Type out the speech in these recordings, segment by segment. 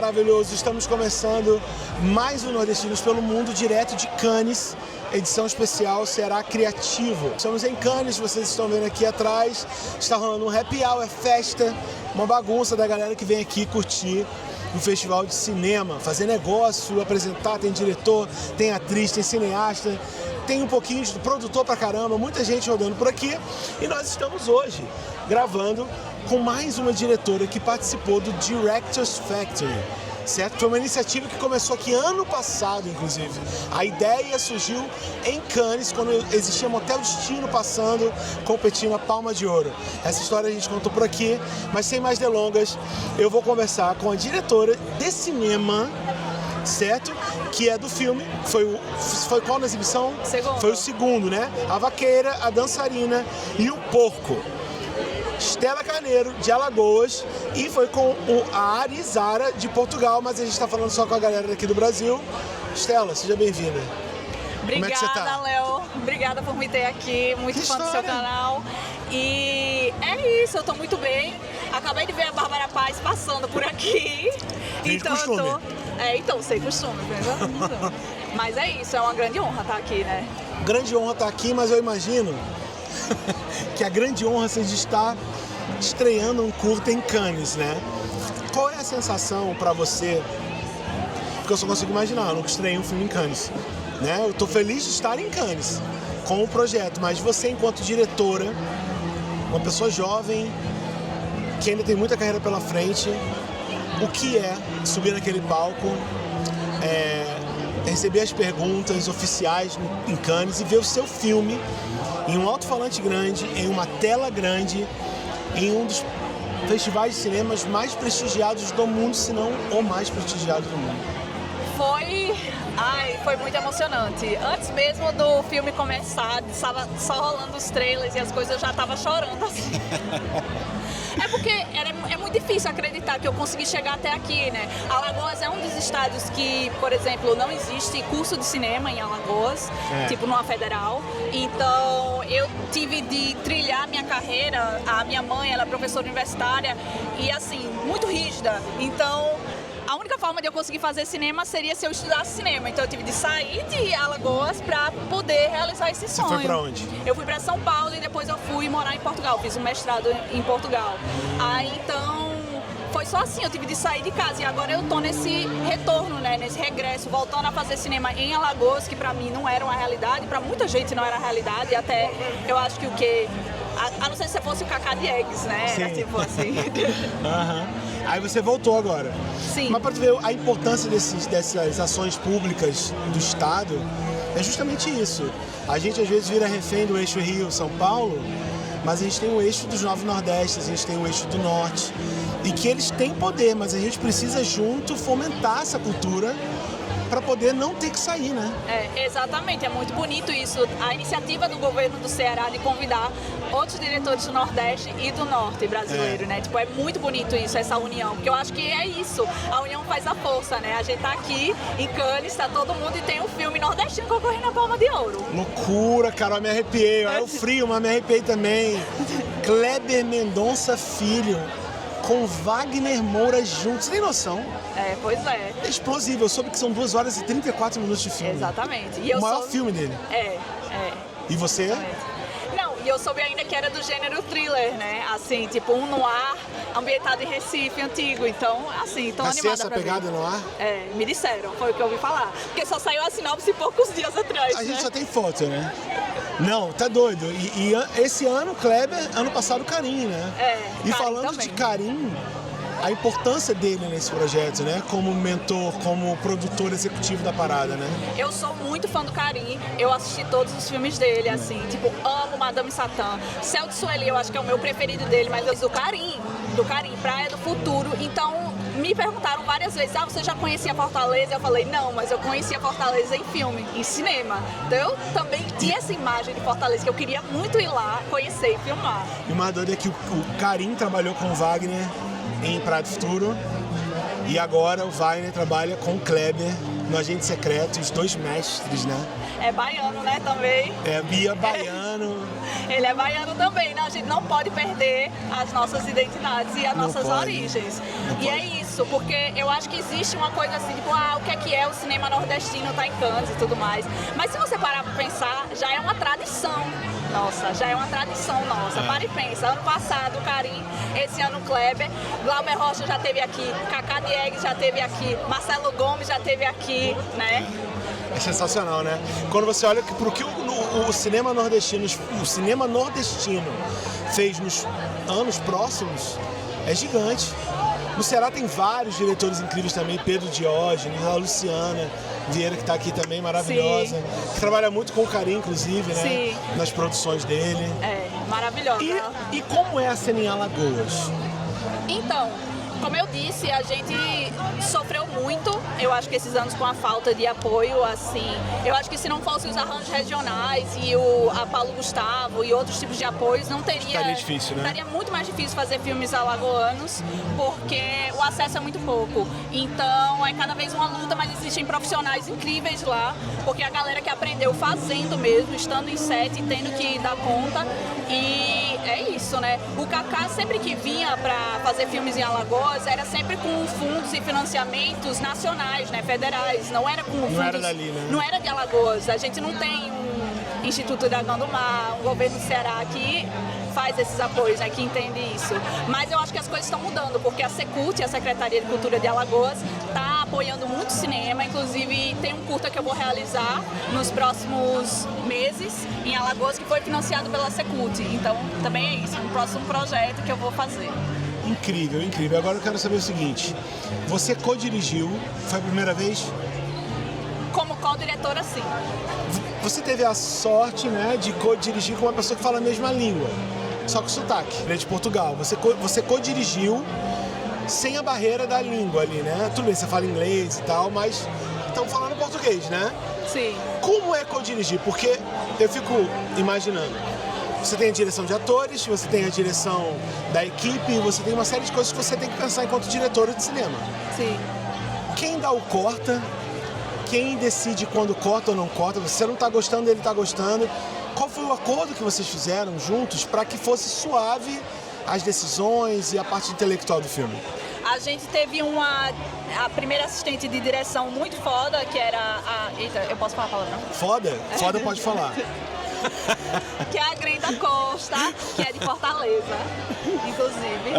maravilhoso. Estamos começando mais um Nordestinos pelo Mundo, direto de Cannes, edição especial Será Criativo. Estamos em Cannes, vocês estão vendo aqui atrás, está rolando um happy hour, festa, uma bagunça da galera que vem aqui curtir um festival de cinema, fazer negócio, apresentar, tem diretor, tem atriz, tem cineasta, tem um pouquinho de produtor pra caramba, muita gente rodando por aqui. E nós estamos hoje gravando com mais uma diretora que participou do Directors Factory, certo? Foi uma iniciativa que começou aqui ano passado, inclusive. A ideia surgiu em Cannes, quando existia Motel Destino passando, competindo a Palma de Ouro. Essa história a gente contou por aqui, mas sem mais delongas, eu vou conversar com a diretora de cinema, certo? Que é do filme, foi qual na exibição? Segundo. Foi o segundo, né? A Vaqueira, a Dançarina e o Porco. Stella Carneiro, de Alagoas, e foi com a Arizara, de Portugal, mas a gente está falando só com a galera daqui do Brasil. Stella, seja bem-vinda. Como é que você tá? Léo. Obrigada por me ter aqui, muito fã do seu canal. E é isso, eu tô muito bem. Acabei de ver a Bárbara Paz passando por aqui. Então eu tô... então, sem costume, entendeu? Mas é isso, é uma grande honra estar aqui, né? Grande honra estar aqui, mas eu imagino que a grande honra seja estar estreando um curta em Cannes, né? Qual é a sensação pra você? Porque eu só consigo imaginar, eu nunca estreiei um filme em Cannes, né? Eu tô feliz de estar em Cannes com o projeto, mas você, enquanto diretora, uma pessoa jovem que ainda tem muita carreira pela frente, o que é subir naquele palco, receber as perguntas oficiais em Cannes e ver o seu filme em um alto-falante grande, em uma tela grande, em um dos festivais de cinemas mais prestigiados do mundo, se não o mais prestigiado do mundo? Foi muito emocionante. Antes mesmo do filme começar, estava só rolando os trailers e as coisas, eu já estava chorando assim. É porque é muito difícil acreditar que eu consegui chegar até aqui, né? Alagoas é um dos estados que, por exemplo, não existe curso de cinema em Alagoas, tipo numa federal. Então, eu tive de trilhar minha carreira. A minha mãe, ela é professora universitária e, assim, muito rígida. Então, a única forma de eu conseguir fazer cinema seria se eu estudasse cinema. Então eu tive de sair de Alagoas para poder realizar esse sonho. Você foi pra onde? Eu fui para São Paulo e depois eu fui morar em Portugal. Fiz um mestrado em Portugal. Aí então foi só assim, eu tive de sair de casa. E agora eu tô nesse retorno, né? Nesse regresso, voltando a fazer cinema em Alagoas, que pra mim não era uma realidade, pra muita gente não era realidade. E até eu acho que a não ser se fosse o Cacá de Eggs, né? Sim. Era tipo assim. Aí você voltou agora. Sim. Mas para tu ver a importância dessas ações públicas do Estado, é justamente isso. A gente às vezes vira refém do eixo Rio-São Paulo, mas a gente tem o eixo dos 9 Nordestes, a gente tem o eixo do Norte, e que eles têm poder, mas a gente precisa junto fomentar essa cultura para poder não ter que sair, né? Exatamente, é muito bonito isso. A iniciativa do governo do Ceará de convidar outros diretores do Nordeste e do Norte brasileiro, né? Tipo, é muito bonito isso, essa união, porque eu acho que é isso, a união faz a força, né? A gente tá aqui em Cannes, tá todo mundo e tem um filme nordestino concorrendo na Palma de Ouro. Loucura, cara, eu me arrepiei. É o frio, mas me arrepiei também. Kleber Mendonça Filho com Wagner Moura juntos, você tem noção? Pois é. É explosivo, eu soube que são 2 horas e 34 minutos de filme. Exatamente. E o maior filme dele. E você? Exatamente. Não, e eu soube ainda que era do gênero thriller, né? Assim, tipo um noir ambientado em Recife antigo. Então, assim, tão animada essa pra pegada ver. no ar? Me disseram, foi o que eu ouvi falar. Porque só saiu a sinopse poucos dias atrás, A gente só tem foto, né? Não, tá doido. E esse ano, Kleber, ano passado, Karim, né? E Karim falando também. De Karim, a importância dele nesse projeto, né? Como mentor, como produtor executivo da parada, né? Eu sou muito fã do Karim, eu assisti todos os filmes dele, assim, tipo, amo Madame Satã. Céu de Sueli, eu acho que é o meu preferido dele, mas eu do Karim, Praia do Futuro. Então, me perguntaram várias vezes, você já conhecia Fortaleza? Eu falei, não, mas eu conhecia Fortaleza em filme, em cinema. Então, eu também tinha essa imagem de Fortaleza, que eu queria muito ir lá, conhecer e filmar. E uma doida é que o Karim trabalhou com o Wagner em Praia do Futuro, e agora o Wagner trabalha com o Kleber no Agente Secreto, os 2 mestres, né? É baiano, né, também? Bia baiano. Ele é baiano também, né? A gente não pode perder as nossas identidades e as nossas origens. E é isso. isso, porque eu acho que existe uma coisa assim, tipo, o que é o cinema nordestino, tá em Cannes e tudo mais. Mas se você parar pra pensar, já é uma tradição nossa, já é uma tradição nossa. Para e pensa, ano passado o Karim, esse ano o Kleber, Glauber Rocha já esteve aqui, Cacá Diegues já esteve aqui, Marcelo Gomes já esteve aqui, né? É sensacional, né? Quando você olha para o que o cinema nordestino fez nos anos próximos, é gigante. No Ceará tem vários diretores incríveis também, Pedro Diógenes, a Luciana Vieira, que está aqui também, maravilhosa. Sim. Que trabalha muito com o Karim, inclusive, né? Sim. Nas produções dele. É, maravilhosa. E como é a cena em Alagoas? Então, como eu disse, a gente sofreu muito, eu acho que esses anos com a falta de apoio, assim, eu acho que se não fossem os arranjos regionais e a Paulo Gustavo e outros tipos de apoios, não teria... Estaria difícil, né? Estaria muito mais difícil fazer filmes alagoanos, porque o acesso é muito pouco. Então, é cada vez uma luta, mas existem profissionais incríveis lá, porque a galera que aprendeu fazendo mesmo, estando em set e tendo que dar conta, e é isso, né? O Cacá, sempre que vinha pra fazer filmes em Alagoas, era sempre com fundos e financiamentos nacionais, né, federais, não era com fundos... Não era dali, né? Não era de Alagoas, a gente não tem um Instituto Dragão do Mar, um governo do Ceará que faz esses apoios, né, que entende isso. Mas eu acho que as coisas estão mudando, porque a Secult, a Secretaria de Cultura de Alagoas, está apoiando muito cinema, inclusive tem um curta que eu vou realizar nos próximos meses em Alagoas, que foi financiado pela Secult. Então, também é isso, um próximo projeto que eu vou fazer. Incrível, incrível. Agora eu quero saber o seguinte, você co-dirigiu, foi a primeira vez? Como co-diretora, sim. Você teve a sorte, né, de co-dirigir com uma pessoa que fala a mesma língua, só com sotaque. Ele é de Portugal. Você co-dirigiu sem a barreira da língua ali, né? Tudo bem, você fala inglês e tal, mas estamos falando português, né? Sim. Como é co-dirigir? Porque eu fico imaginando, você tem a direção de atores, você tem a direção da equipe, você tem uma série de coisas que você tem que pensar enquanto diretora de cinema. Sim. Quem dá o corta? Quem decide quando corta ou não corta? Você não está gostando, ele está gostando. Qual foi o acordo que vocês fizeram juntos para que fosse suave as decisões e a parte intelectual do filme? A gente teve a primeira assistente de direção muito foda, que era a... Eita, eu posso falar a palavra, não? Foda? Foda pode falar. Que é a Greta Costa, que é de Fortaleza, inclusive.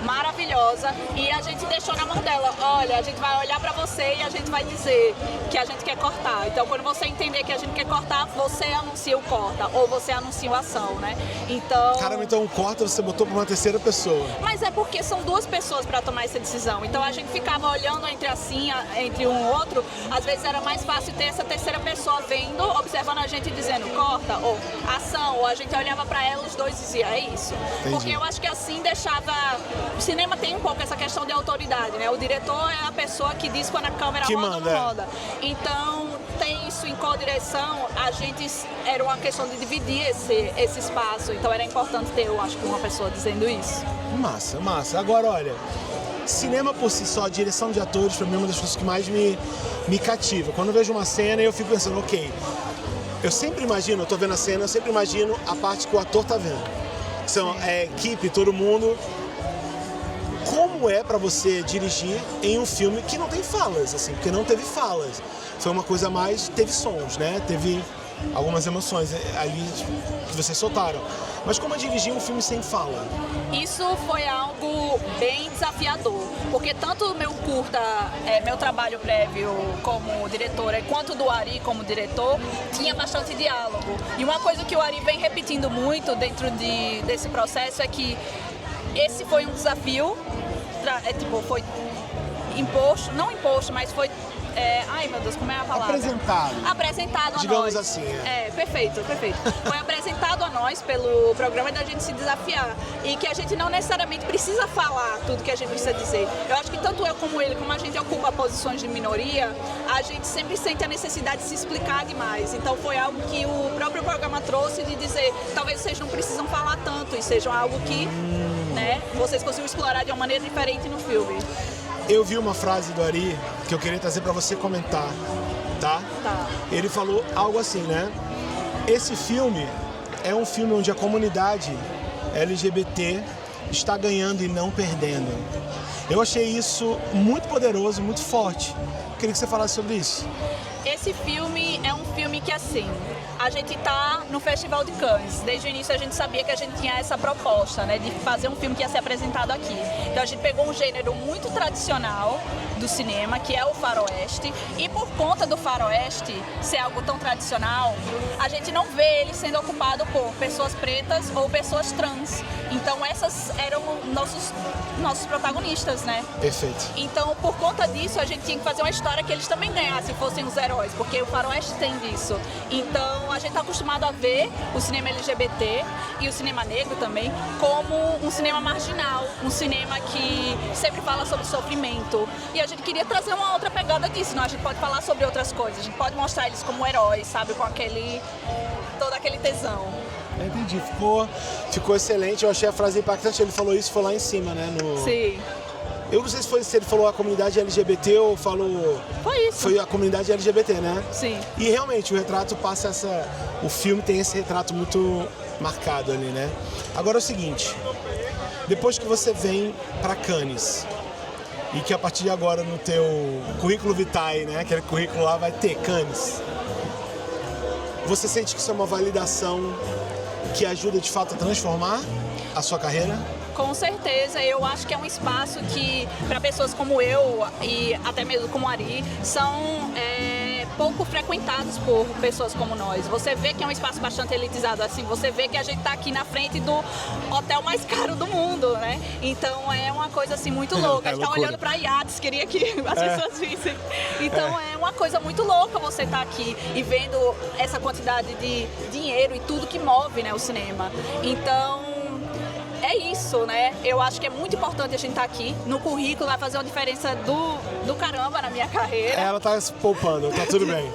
Maravilhosa. E a gente deixou na mão dela, olha, a gente vai olhar pra você e a gente vai dizer que a gente quer cortar. Então, quando você entender que a gente quer cortar, você anuncia o corta, ou você anuncia a ação, né? Então... Caramba, então o corta você botou pra uma terceira pessoa. Mas é porque são duas pessoas pra tomar essa decisão. Então, a gente ficava olhando entre um e outro. Às vezes era mais fácil ter essa terceira pessoa vendo, observando a gente dizendo corta, ou ação, ou a gente olhava pra ela, os dois dizia, é isso. Entendi. Porque eu acho que assim deixava... O cinema tem um pouco essa questão de autoridade, né? O diretor é a pessoa que diz quando a câmera que roda ou manda, não roda. Então, tem isso em co-direção, a gente... Era uma questão de dividir esse espaço. Então, era importante ter, eu acho, uma pessoa dizendo isso. Massa, massa. Agora, olha... Cinema por si só, direção de atores, pra mim é uma das coisas que mais me cativa. Quando eu vejo uma cena, eu fico pensando, ok... Eu sempre imagino, eu tô vendo a cena, eu sempre imagino a parte que o ator tá vendo. São a equipe, todo mundo. Como é pra você dirigir em um filme que não tem falas, assim, porque não teve falas. Foi uma coisa mais, teve sons, né? Teve algumas emoções ali que vocês soltaram. Mas como é dirigir um filme sem fala? Isso foi algo bem desafiador, porque tanto o meu curta, meu trabalho prévio como diretora, quanto do Ari como diretor, tinha bastante diálogo. E uma coisa que o Ari vem repetindo muito dentro desse processo é que esse foi um desafio, foi imposto, não imposto, mas foi... ai meu Deus, como é a palavra? Apresentado a digamos nós. Assim. Perfeito. Foi apresentado a nós pelo programa da gente se desafiar. E que a gente não necessariamente precisa falar tudo que a gente precisa dizer. Eu acho que tanto eu como ele, como a gente ocupa posições de minoria, a gente sempre sente a necessidade de se explicar demais. Então foi algo que o próprio programa trouxe de dizer, talvez vocês não precisam falar tanto e sejam algo que, né, vocês consigam explorar de uma maneira diferente no filme. Eu vi uma frase do Ari que eu queria trazer pra você comentar, tá? Tá. Ele falou algo assim, né? Esse filme é um filme onde a comunidade LGBT está ganhando e não perdendo. Eu achei isso muito poderoso, muito forte. Queria que você falasse sobre isso. Esse filme é um filme que, assim, a gente tá no Festival de Cannes. Desde o início a gente sabia que a gente tinha essa proposta, né, de fazer um filme que ia ser apresentado aqui. Então a gente pegou um gênero muito tradicional do cinema, que é o faroeste, e por conta do faroeste ser algo tão tradicional, a gente não vê ele sendo ocupado por pessoas pretas ou pessoas trans. Então essas eram nossos protagonistas, né? Perfeito. Então, por conta disso, a gente tinha que fazer uma história que eles também ganhassem, fossem os heróis, porque o faroeste tem disso. Então, a gente está acostumado a ver o cinema LGBT e o cinema negro também como um cinema marginal, um cinema que sempre fala sobre sofrimento. E a gente queria trazer uma outra pegada disso, não? A gente pode falar sobre outras coisas, a gente pode mostrar eles como heróis, sabe? Com todo aquele tesão. Entendi, ficou excelente. Eu achei a frase impactante. Ele falou isso, foi lá em cima, né? Sim. Eu não sei se ele falou a comunidade LGBT ou falou... Foi isso. Foi a comunidade LGBT, né? Sim. E realmente o retrato passa o filme tem esse retrato muito marcado ali, né? Agora é o seguinte, depois que você vem pra Cannes e que a partir de agora no teu currículo vitae, né? Aquele currículo lá vai ter Cannes. Você sente que isso é uma validação que ajuda de fato a transformar a sua carreira? Com certeza, eu acho que é um espaço que, para pessoas como eu e até mesmo como Ari, são pouco frequentados por pessoas como nós. Você vê que é um espaço bastante elitizado, assim, você vê que a gente está aqui na frente do hotel mais caro do mundo, né? Então é uma coisa assim muito louca. A gente tá olhando para iates, queria que as pessoas vissem. Então é uma coisa muito louca você estar aqui e vendo essa quantidade de dinheiro e tudo que move, né, o cinema. Então é isso, né? Eu acho que é muito importante a gente estar aqui. No currículo vai fazer uma diferença do caramba na minha carreira. Ela tá se poupando, tá tudo bem.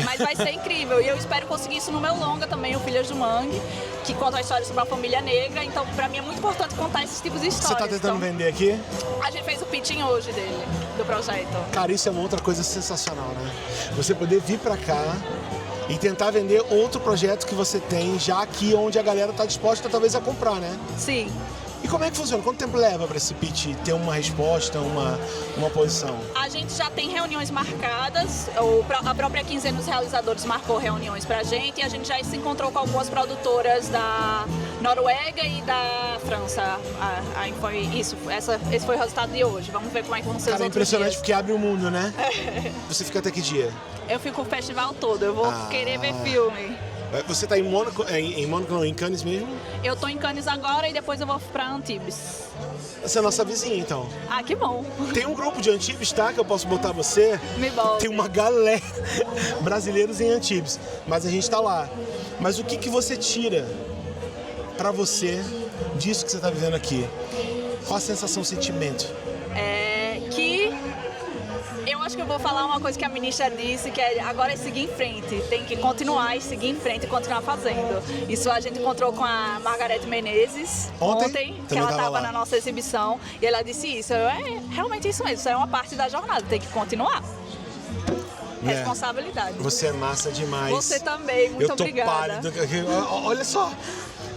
Mas vai ser incrível. E eu espero conseguir isso no meu longa também, o Filhas do Mangue, que conta a história sobre uma família negra. Então, pra mim é muito importante contar esses tipos de histórias. Você tá tentando vender aqui? A gente fez o pitching hoje dele, do projeto. Cara, isso é uma outra coisa sensacional, né? Você poder vir pra cá e tentar vender outro projeto que você tem já aqui, onde a galera tá disposta talvez a comprar, né? Sim. E como é que funciona? Quanto tempo leva para esse pitch ter uma resposta, uma posição? A gente já tem reuniões marcadas, a própria Quinzena dos Realizadores marcou reuniões pra gente e a gente já se encontrou com algumas produtoras da Noruega e da França. Aí foi isso, esse foi o resultado de hoje. Vamos ver como é que vão ser os outros Cara, é impressionante dias. porque abre o mundo, né? Você fica até que dia? Eu fico o festival todo, eu vou querer ver filme. Você tá em Mônaco, em Cannes mesmo? Eu tô em Cannes agora e depois eu vou pra Antibes. Você é nossa vizinha, então. Ah, que bom. Tem um grupo de Antibes, tá? Que eu posso botar você. Me bota. Tem uma galera brasileiros em Antibes, mas a gente tá lá. Mas o que você tira pra você disso que você tá vivendo aqui? Qual a sensação, o sentimento? Eu acho que eu vou falar uma coisa que a ministra disse, que agora é seguir em frente. Tem que continuar e seguir em frente e continuar fazendo. Isso a gente encontrou com a Margareth Menezes ontem que ela estava na nossa exibição. E ela disse isso. É realmente isso mesmo. Isso é uma parte da jornada. Tem que continuar. Responsabilidade. Você é massa demais. Você também. Muito obrigada. Eu tô pálido. Olha só.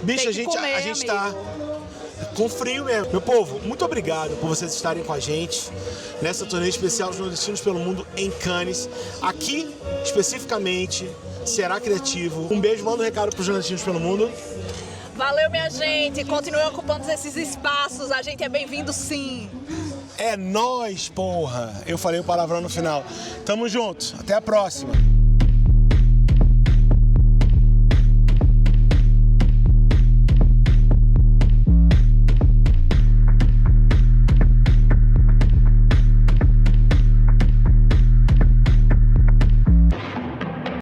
Bicho, a gente tá com frio mesmo. Meu povo, muito obrigado por vocês estarem com a gente nessa turnê especial dos Nordestinos pelo Mundo em Cannes. Aqui, especificamente, Será Criativo. Um beijo, manda um recado pros Nordestinos pelo Mundo. Valeu, minha gente. Continue ocupando esses espaços. A gente é bem-vindo, sim. É nóis, porra. Eu falei o palavrão no final. Tamo junto. Até a próxima.